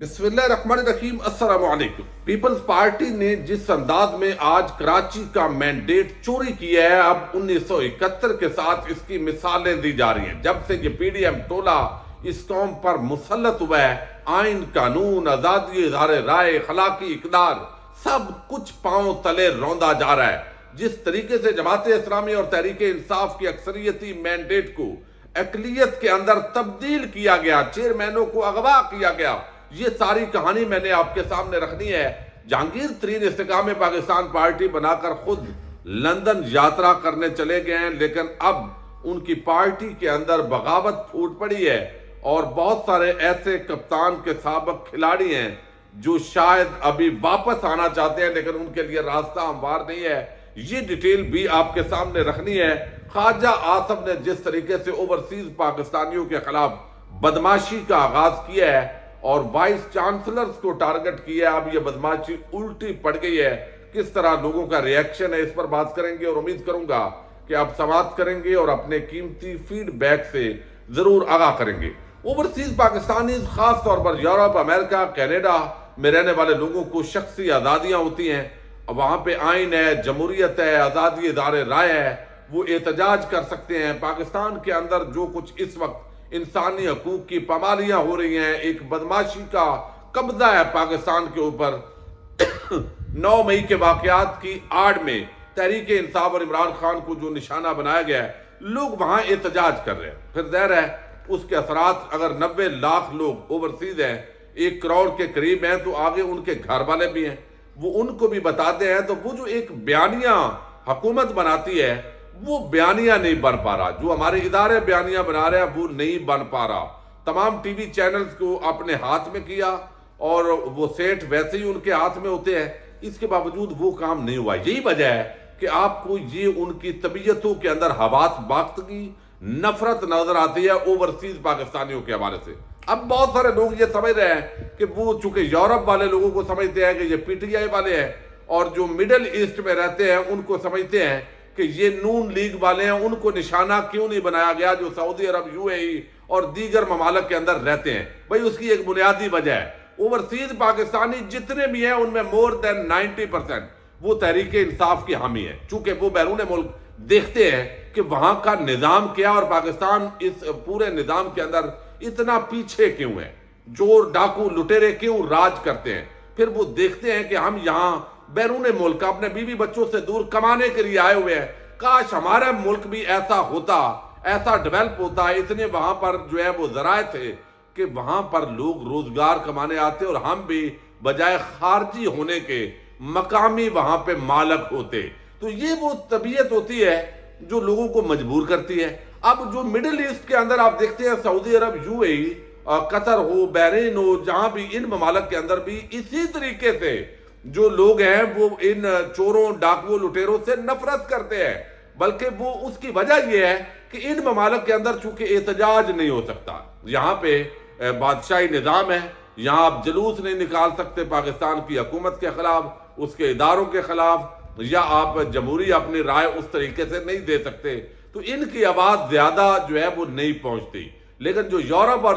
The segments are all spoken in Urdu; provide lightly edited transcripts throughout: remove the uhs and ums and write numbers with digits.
بسم اللہ الرحمن الرحیم۔ السلام علیکم۔ پیپلز پارٹی نے جس انداز میں آج کراچی کا مینڈیٹ چوری کیا ہے، اب 1971 کے ساتھ اس کی مثالیں دی جا رہی ہیں۔ جب سے یہ پی ڈی ایم ٹولہ اس قوم پر مسلط ہوا ہے، آئین، قانون، آزادی اظہار رائے، اخلاقی اقدار، سب کچھ پاؤں تلے روندا جا رہا ہے۔ جس طریقے سے جماعت اسلامی اور تحریک انصاف کی اکثریتی مینڈیٹ کو اقلیت کے اندر تبدیل کیا گیا، چیئرمینوں کو اغوا کیا گیا، یہ ساری کہانی میں نے آپ کے سامنے رکھنی ہے۔ جہانگیر ترین استحکام پاکستان پارٹی بنا کر خود لندن یاترا کرنے چلے گئے ہیں، لیکن اب ان کی پارٹی کے اندر بغاوت پھوٹ پڑی ہے اور بہت سارے ایسے کپتان کے سابق کھلاڑی ہیں جو شاید ابھی واپس آنا چاہتے ہیں، لیکن ان کے لیے راستہ ہموار نہیں ہے۔ یہ ڈیٹیل بھی آپ کے سامنے رکھنی ہے۔ خواجہ آصف نے جس طریقے سے اوورسیز پاکستانیوں کے خلاف بدماشی کا آغاز کیا ہے اور وائس چانسلرز کو ٹارگٹ کیا ہے، اب یہ بدماشی الٹی پڑ گئی ہے، کس طرح لوگوں کا ریاکشن ہے، اس پر بات کریں گے اور امید کروں گا کہ آپ سماعت کریں گے اور اپنے قیمتی فیڈ بیک سے ضرور آگاہ کریں گے۔ اوورسیز پاکستانیز خاص طور پر یورپ، امریکہ، کینیڈا میں رہنے والے لوگوں کو شخصی آزادیاں ہوتی ہیں، وہاں پہ آئین ہے، جمہوریت ہے، آزادی اظہار رائے ہے، وہ احتجاج کر سکتے ہیں۔ پاکستان کے اندر جو کچھ اس وقت انسانی حقوق کی پامالیاں ہو رہی ہیں، ایک بدماشی کا قبضہ ہے پاکستان کے اوپر۔ 9 مئی کے واقعات کی آڑ میں تحریک انصاف اور عمران خان کو جو نشانہ بنایا گیا ہے، لوگ وہاں احتجاج کر رہے ہیں۔ پھر ظاہر ہے اس کے اثرات، اگر 90 لاکھ لوگ اوورسیز ہیں، 1 کروڑ کے قریب ہیں، تو آگے ان کے گھر والے بھی ہیں، وہ ان کو بھی بتاتے ہیں۔ تو وہ جو ایک بیانیہ حکومت بناتی ہے، وہ بیانیہ نہیں بن پا رہا، جو ہمارے ادارے بیانیہ بنا رہے ہیں وہ نہیں بن پا رہا۔ تمام ٹی وی چینلز کو اپنے ہاتھ میں کیا اور وہ سیٹ ویسے ہی ان کے ہاتھ میں ہوتے ہیں، اس کے باوجود وہ کام نہیں ہوا۔ یہی وجہ ہے کہ آپ کو یہ ان کی طبیعتوں کے اندر حواس باختگی، نفرت نظر آتی ہے اوورسیز پاکستانیوں کے حوالے سے۔ اب بہت سارے لوگ یہ سمجھ رہے ہیں کہ وہ چونکہ یورپ والے لوگوں کو سمجھتے ہیں کہ یہ پی ٹی آئی والے ہیں، اور جو مڈل ایسٹ میں رہتے ہیں ان کو سمجھتے ہیں کہ یہ نون لیگ والے ہیں، ان کو نشانہ کیوں نہیں بنایا گیا جو سعودی عرب، یو اے ای اور دیگر ممالک کے اندر رہتے ہیں۔ بھئی اس کی ایک بنیادی وجہ ہے، اوورسیز پاکستانی جتنے بھی ہیں ان میں مور دین 90% وہ تحریک انصاف کی حامی ہیں، چونکہ وہ بیرون ملک دیکھتے ہیں کہ وہاں کا نظام کیا اور پاکستان اس پورے نظام کے اندر اتنا پیچھے کیوں ہے، چور ڈاکو لٹیرے کیوں راج کرتے ہیں۔ پھر وہ دیکھتے ہیں کہ ہم یہاں بیرون ملک اپنے بیوی بچوں سے دور کمانے کے لیے آئے ہوئے ہیں، کاش ہمارا ملک بھی ایسا ہوتا، ایسا ڈیولپ ہوتا۔ اتنے وہاں پر جو ہے وہ ذرائع تھے کہ وہاں پر لوگ روزگار کمانے آتے اور ہم بھی بجائے خارجی ہونے کے مقامی وہاں پہ مالک ہوتے۔ تو یہ وہ طبیعت ہوتی ہے جو لوگوں کو مجبور کرتی ہے۔ اب جو مڈل ایسٹ کے اندر آپ دیکھتے ہیں، سعودی عرب، یو اے ای، قطر ہو، بحرین ہو، جہاں بھی ان ممالک کے اندر بھی اسی طریقے سے جو لوگ ہیں وہ ان چوروں ڈاکوؤں لٹیروں سے نفرت کرتے ہیں، بلکہ وہ اس کی وجہ یہ ہے کہ ان ممالک کے اندر چونکہ احتجاج نہیں ہو سکتا، یہاں پہ بادشاہی نظام ہے، یہاں آپ جلوس نہیں نکال سکتے پاکستان کی حکومت کے خلاف، اس کے اداروں کے خلاف، یا آپ جمہوری اپنی رائے اس طریقے سے نہیں دے سکتے، تو ان کی آواز زیادہ جو ہے وہ نہیں پہنچتی۔ لیکن جو یورپ اور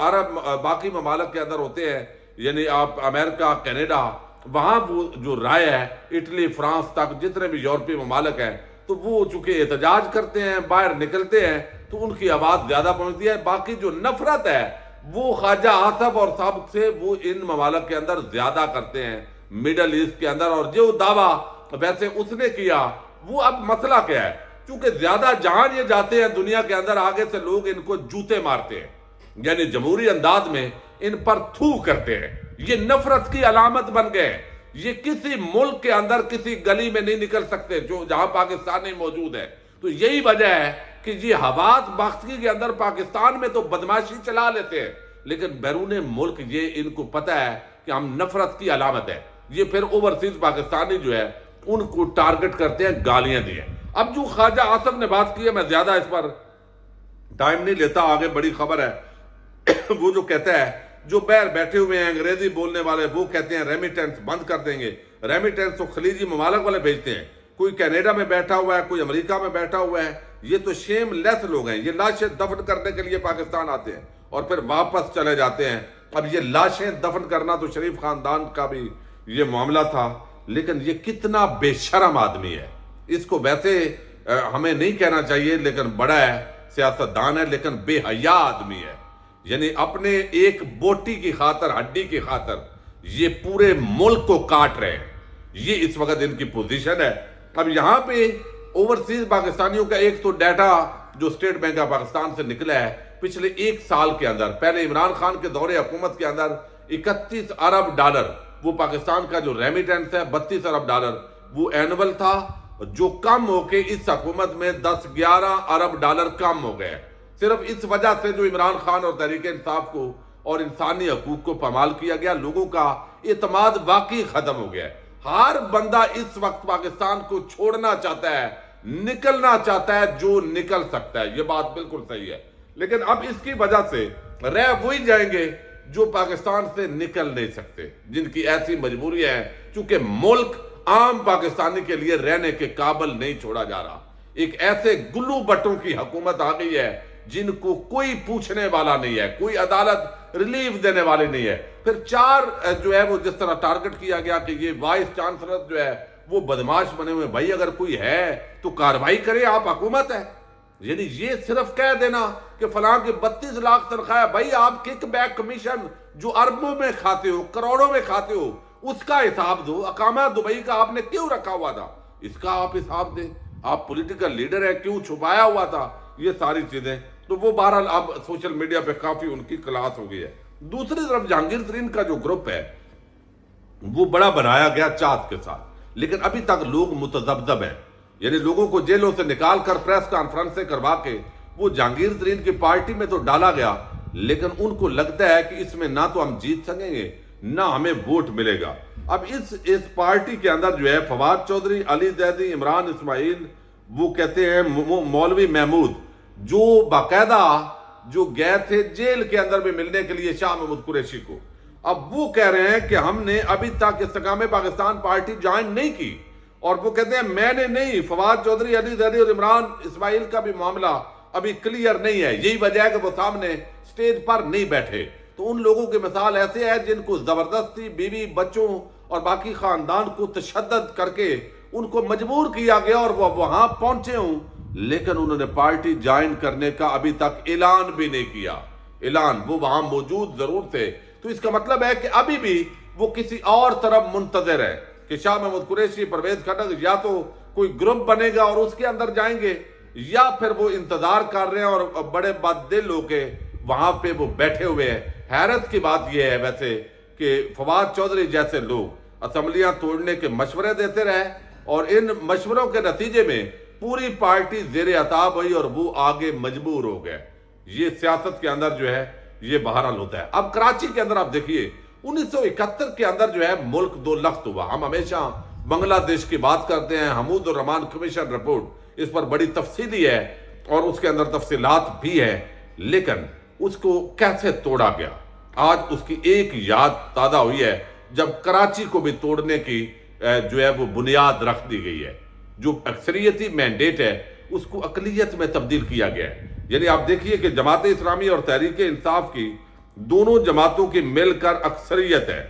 عرب باقی ممالک کے اندر ہوتے ہیں، یعنی آپ امریکہ، کینیڈا، وہاں وہ جو رائے ہے، اٹلی، فرانس تک جتنے بھی یورپی ممالک ہیں، تو وہ چونکہ احتجاج کرتے ہیں، باہر نکلتے ہیں، تو ان کی آواز زیادہ پہنچتی ہے۔ باقی جو نفرت ہے وہ خواجہ آصف اور سابق سے وہ ان ممالک کے اندر زیادہ کرتے ہیں، مڈل ایسٹ کے اندر۔ اور جو دعویٰ ویسے اس نے کیا، وہ اب مسئلہ کیا ہے، چونکہ زیادہ جہاں یہ جاتے ہیں دنیا کے اندر، آگے سے لوگ ان کو جوتے مارتے ہیں، یعنی جمہوری انداز میں ان پر تھو کرتے ہیں۔ یہ نفرت کی علامت بن گئے، یہ کسی ملک کے اندر کسی گلی میں نہیں نکل سکتے جو جہاں پاکستانی موجود ہے۔ تو یہی وجہ ہے کہ یہ حواس باختگی کے اندر پاکستان میں تو بدماشی چلا لیتے ہیں، لیکن بیرون ملک یہ ان کو پتہ ہے کہ ہم نفرت کی علامت ہے، یہ پھر اوورسیز پاکستانی جو ہے ان کو ٹارگٹ کرتے ہیں، گالیاں دی ہیں۔ اب جو خواجہ آصف نے بات کی ہے، میں زیادہ اس پر ٹائم نہیں لیتا، آگے بڑی خبر ہے۔ وہ جو کہتا ہے، جو باہر بیٹھے ہوئے ہیں انگریزی بولنے والے، وہ کہتے ہیں ریمیٹنس بند کر دیں گے۔ ریمیٹنس تو خلیجی ممالک والے بھیجتے ہیں، کوئی کینیڈا میں بیٹھا ہوا ہے، کوئی امریکہ میں بیٹھا ہوا ہے۔ یہ تو شیم لیس لوگ ہیں، یہ لاشیں دفن کرنے کے لیے پاکستان آتے ہیں اور پھر واپس چلے جاتے ہیں۔ اب یہ لاشیں دفن کرنا تو شریف خاندان کا بھی یہ معاملہ تھا، لیکن یہ کتنا بے شرم آدمی ہے. اس کو ویسے ہمیں نہیں کہنا چاہیے، لیکن بڑا ہے، سیاستدان ہے، لیکن بے حیا آدمی ہے. یعنی اپنے ایک بوٹی کی خاطر، ہڈی کی خاطر یہ پورے ملک کو کاٹ رہے ہیں. یہ اس وقت ان کی پوزیشن ہے. اب یہاں پہ اوورسیز پاکستانیوں کا ایک تو ڈیٹا جو اسٹیٹ بینک آف پاکستان سے نکلا ہے، پچھلے ایک سال کے اندر، پہلے عمران خان کے دور حکومت کے اندر 31 ارب ڈالر وہ پاکستان کا جو ریمیٹنس ہے، 32 ارب ڈالر وہ اینول تھا، جو کم ہو کے اس حکومت میں 10-11 ارب ڈالر کم ہو گئے. صرف اس وجہ سے جو عمران خان اور تحریک انصاف کو اور انسانی حقوق کو پامال کیا گیا، لوگوں کا اعتماد واقعی ختم ہو گیا ہے. ہر بندہ اس وقت پاکستان کو چھوڑنا چاہتا ہے، نکلنا چاہتا ہے جو نکل سکتا ہے. یہ بات بالکل صحیح ہے، لیکن اب اس کی وجہ سے رہ وہی جائیں گے جو پاکستان سے نکل نہیں سکتے، جن کی ایسی مجبوری ہے، چونکہ ملک عام پاکستانی کے لیے رہنے کے قابل نہیں چھوڑا جا رہا. ایک ایسے گلو بٹوں کی حکومت آ گئی ہے جن کو کوئی پوچھنے والا نہیں ہے، کوئی عدالت ریلیف دینے والی نہیں ہے. پھر 4 جو ہے وہ جس طرح ٹارگٹ کیا گیا کہ یہ وائس چانسلر جو ہے وہ بدماش بنے ہوئے. بھائی اگر کوئی ہے تو کاروائی کرے، آپ حکومت ہے. یعنی یہ صرف کہہ دینا کہ فلاں کی 32 لاکھ تنخواہ ہے، بھائی آپ کک بیک کمیشن جو اربوں میں کھاتے ہو، کروڑوں میں کھاتے ہو، اس کا حساب دو. اقامہ دبئی کا آپ نے کیوں رکھا ہوا تھا، اس کا آپ حساب دیں. آپ پولیٹیکل لیڈر ہیں، کیوں چھپایا ہوا تھا، یہ ساری چیزیں. تو وہ بہرحال اب سوشل میڈیا پہ کافی ان کی کلاس ہو گئی ہے. دوسری طرف جہانگیر ترین کا جو گروپ ہے وہ بڑا بنایا گیا چاہت کے ساتھ، لیکن ابھی تک لوگ متذبذب ہیں. یعنی لوگوں کو جیلوں سے نکال کر پریس کانفرنسیں کروا کے وہ جہانگیر ترین کی پارٹی میں تو ڈالا گیا، لیکن ان کو لگتا ہے کہ اس میں نہ تو ہم جیت سکیں گے نہ ہمیں ووٹ ملے گا. اب اس پارٹی کے اندر جو ہے فواد چودھری، علی زیدی، عمران اسماعیل، وہ کہتے ہیں مولوی محمود، جو باقاعدہ جو گئے تھے جیل کے اندر میں ملنے کے لیے شاہ محمود قریشی کو، اب وہ کہہ رہے ہیں کہ ہم نے ابھی تک استحکام پاکستان پارٹی جوائن نہیں کی. اور وہ کہتے ہیں میں نے نہیں، فواد چودھری، علی زیدی اور عمران اسماعیل کا بھی معاملہ ابھی کلیئر نہیں ہے. یہی وجہ ہے کہ وہ سامنے سٹیج پر نہیں بیٹھے. تو ان لوگوں کی مثال ایسے ہے جن کو زبردستی بیوی بچوں اور باقی خاندان کو تشدد کر کے ان کو مجبور کیا گیا اور وہ وہاں پہنچے ہوں، لیکن انہوں نے پارٹی جوائن کرنے کا ابھی تک اعلان بھی نہیں کیا. اعلان وہ وہاں موجود ضرور تھے. تو اس کا مطلب ہے کہ ابھی بھی وہ کسی اور طرف منتظر ہے کہ شاہ محمود قریشی، پرویز خٹک یا تو کوئی گروپ بنے گا اور اس کے اندر جائیں گے، یا پھر وہ انتظار کر رہے ہیں اور بڑے بد دل ہو کے وہاں پہ وہ بیٹھے ہوئے ہیں. حیرت کی بات یہ ہے ویسے کہ فواد چودھری جیسے لوگ اسمبلیاں توڑنے کے مشورے دیتے رہے اور ان مشوروں کے نتیجے میں پوری پارٹی زیر عتاب ہوئی اور وہ آگے مجبور ہو گئے. یہ سیاست کے اندر جو ہے یہ بہرحال ہوتا ہے. اب کراچی کے اندر آپ دیکھیے 1971 کے اندر جو ہے ملک 2 لخت ہوا. ہم ہمیشہ بنگلہ دیش کی بات کرتے ہیں، حمود الرحمان کمیشن رپورٹ اس پر بڑی تفصیلی ہے اور اس کے اندر تفصیلات بھی ہے، لیکن اس کو کیسے توڑا گیا. آج اس کی ایک یاد تازہ ہوئی ہے جب کراچی کو بھی توڑنے کی جو ہے وہ بنیاد رکھ دی گئی ہے. جو اکثریتی مینڈیٹ ہے اس کو اقلیت میں تبدیل کیا گیا ہے. یعنی آپ دیکھیے کہ جماعت اسلامی اور تحریک انصاف کی دونوں جماعتوں کی مل کر اکثریت ہے،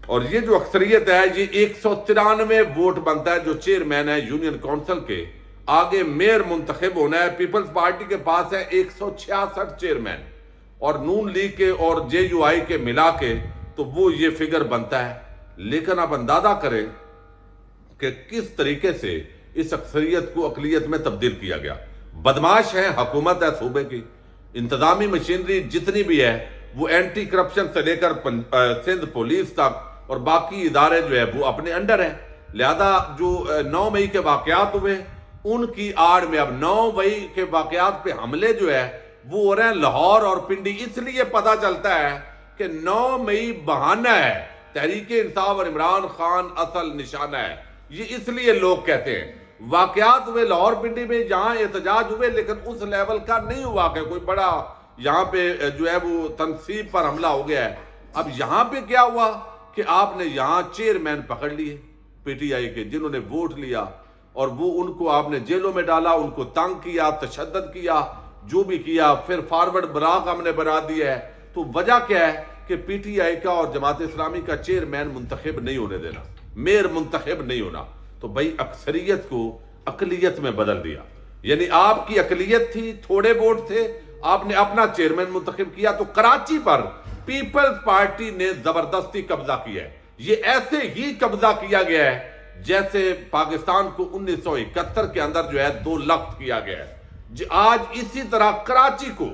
اور یہ جو اکثریت ہے یہ 193 ووٹ بنتا ہے جو چیئرمین ہے یونین کونسل کے. آگے میئر منتخب ہونا ہے. پیپلز پارٹی کے پاس ہے 166 چیئرمین اور نون لیگ کے اور جے یو آئی کے ملا کے تو وہ یہ فگر بنتا ہے. لیکن آپ اندازہ کریں کہ کس طریقے سے اس اکثریت کو اقلیت میں تبدیل کیا گیا. بدماش ہے، حکومت ہے صوبے کی، انتظامی مشینری جتنی بھی ہے وہ اینٹی کرپشن سے لے کر سندھ پولیس تک اور باقی ادارے جو ہے وہ اپنے انڈر ہیں. لہذا جو 9 مئی کے واقعات ہوئے ان کی آڑ میں اب 9 مئی کے واقعات پہ حملے جو ہے وہ ہو رہے ہیں لاہور اور پنڈی. اس لیے پتا چلتا ہے کہ 9 مئی بہانہ ہے، تحریک انصاف اور عمران خان اصل نشانہ ہے. یہ اس لیے لوگ کہتے ہیں واقعات ہوئے لاہور پنڈی میں جہاں احتجاج ہوئے، لیکن اس لیول کا نہیں ہوا کہ کوئی بڑا یہاں پہ جو ہے وہ تنصیب پر حملہ ہو گیا ہے. اب یہاں پہ کیا ہوا کہ آپ نے یہاں چیئرمین پکڑ لیے پی ٹی آئی کے جنہوں نے ووٹ لیا اور وہ ان کو آپ نے جیلوں میں ڈالا، ان کو تنگ کیا، تشدد کیا، جو بھی کیا، پھر فارورڈ براق ہم نے بنا دیا ہے. تو وجہ کیا ہے کہ پی ٹی آئی کا اور جماعت اسلامی کا چیئرمین منتخب نہیں ہونے دینا، میئر منتخب نہیں ہونا، تو بھائی اکثریت کو اقلیت میں بدل دیا. یعنی آپ کی اقلیت تھی، تھوڑے ووٹ تھے، آپ نے اپنا چیئرمین منتخب کیا، تو کراچی پر پیپلز پارٹی نے زبردستی قبضہ کیا ہے. یہ ایسے ہی قبضہ کیا گیا ہے جیسے پاکستان کو 1971 کے اندر جو ہے 2 لخت کیا گیا ہے. آج اسی طرح کراچی کو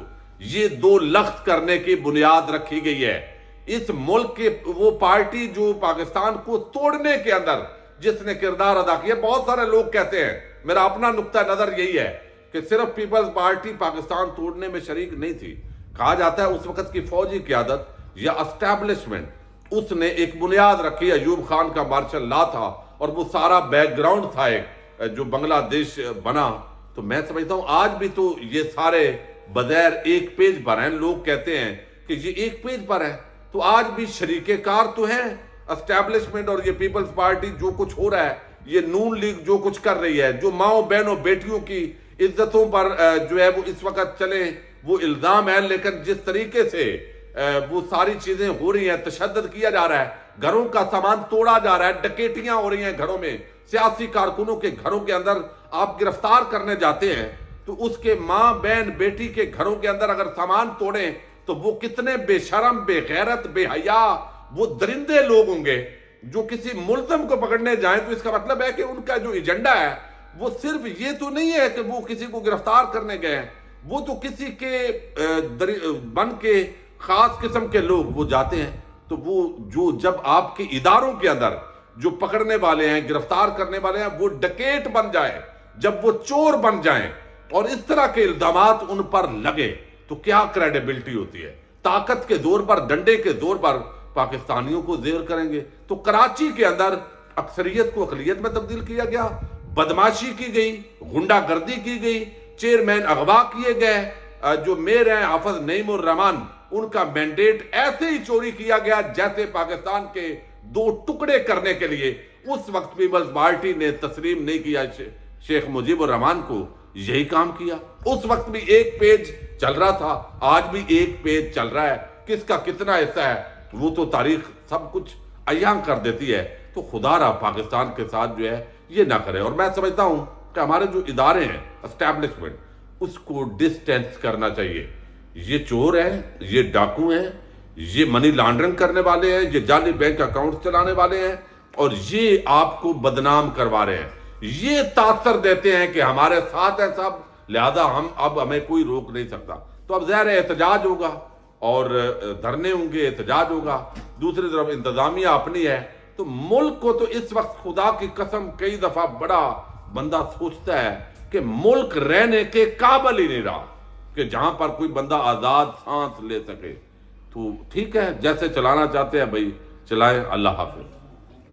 یہ 2 لخت کرنے کی بنیاد رکھی گئی ہے. اس ملک کے وہ پارٹی جو پاکستان کو توڑنے کے اندر جس نے کردار ادا کیا. بہت سارے لوگ کہتے ہیں، میرا اپنا نقطہ نظر یہی ہے کہ صرف پیپلز پارٹی پاکستان توڑنے میں شریک نہیں تھی. کہا جاتا ہے اس وقت کی فوجی قیادت یا اسٹیبلشمنٹ اس نے ایک بنیاد رکھی. ایوب خان کا مارشل لا تھا اور وہ سارا بیک گراؤنڈ تھا ایک جو بنگلہ دیش بنا. تو میں سمجھتا ہوں آج بھی تو یہ سارے بغیر ایک پیج پر ہیں. لوگ کہتے ہیں کہ یہ ایک پیج پر ہے، تو آج بھی شریک کار تو ہیں اسٹیبلشمنٹ اور یہ پیپلز پارٹی. جو کچھ ہو رہا ہے، یہ نون لیگ جو کچھ کر رہی ہے، جو ماؤں بہنوں بیٹیوں کی عزتوں پر جو ہے وہ اس وقت چلے وہ الزام ہے، لیکن جس طریقے سے وہ ساری چیزیں ہو رہی ہیں، تشدد کیا جا رہا ہے، گھروں کا سامان توڑا جا رہا ہے، ڈکیٹیاں ہو رہی ہیں گھروں میں، سیاسی کارکنوں کے گھروں کے اندر آپ گرفتار کرنے جاتے ہیں، تو اس کے ماں بہن بیٹی کے گھروں کے اندر اگر سامان توڑیں تو وہ کتنے بے شرم، بے غیرت، بے حیا، وہ درندے لوگ ہوں گے جو کسی ملزم کو پکڑنے جائیں. تو اس کا مطلب ہے کہ ان کا جو ایجنڈا ہے وہ صرف یہ تو نہیں ہے کہ وہ کسی کو گرفتار کرنے گئے ہیں، وہ تو کسی کے بن کے خاص قسم کے لوگ وہ جاتے ہیں. تو وہ جو جب آپ کے اداروں کے اندر جو پکڑنے والے ہیں، گرفتار کرنے والے ہیں، وہ ڈکیٹ بن جائے، جب وہ چور بن جائیں اور اس طرح کے الزامات ان پر لگے تو کیا کریڈیبلٹی ہوتی ہے؟ طاقت کے زور پر، ڈنڈے کے زور پر پاکستانیوں کو زیر کریں گے. تو کراچی کے اندر اکثریت کو اقلیت میں تبدیل کیا گیا، بدماشی کی گئی، غنڈہ گردی کی گئی، چیئرمین اغوا کیے گئے، جو میئر ہیں حافظ نعیم الرحمان ان کا مینڈیٹ ایسے ہی چوری کیا گیا جیسے پاکستان کے 2 ٹکڑے کرنے کے لیے اس وقت پیپلز پارٹی نے تسلیم نہیں کیا. شیخ مجیب الرحمان کو یہی کام کیا. اس وقت بھی ایک پیج چل رہا تھا، آج بھی ایک پیج چل رہا ہے. کس کا کتنا حصہ ہے وہ تو تاریخ سب کچھ عیاں کر دیتی ہے. تو خدا را پاکستان کے ساتھ جو ہے یہ نہ کرے. اور میں سمجھتا ہوں کہ ہمارے جو ادارے ہیں اسٹیبلشمنٹ اس کو ڈسٹینس کرنا چاہیے. یہ چور ہیں، یہ ڈاکو ہیں، یہ منی لانڈرنگ کرنے والے ہیں، یہ جعلی بینک اکاؤنٹ چلانے والے ہیں، اور یہ آپ کو بدنام کروا رہے ہیں. یہ تاثر دیتے ہیں کہ ہمارے ساتھ ہے سب، لہذا اب ہمیں کوئی روک نہیں سکتا. تو اب ظاہر احتجاج ہوگا اور دھرنے ہوں گے، احتجاج ہوگا. دوسری طرف انتظامیہ اپنی ہے. تو ملک کو تو اس وقت خدا کی قسم کئی دفعہ بڑا بندہ سوچتا ہے کہ ملک رہنے کے قابل ہی نہیں رہا کہ جہاں پر کوئی بندہ آزاد سانس لے سکے. تو ٹھیک ہے، جیسے چلانا چاہتے ہیں بھائی چلائیں. اللہ حافظ.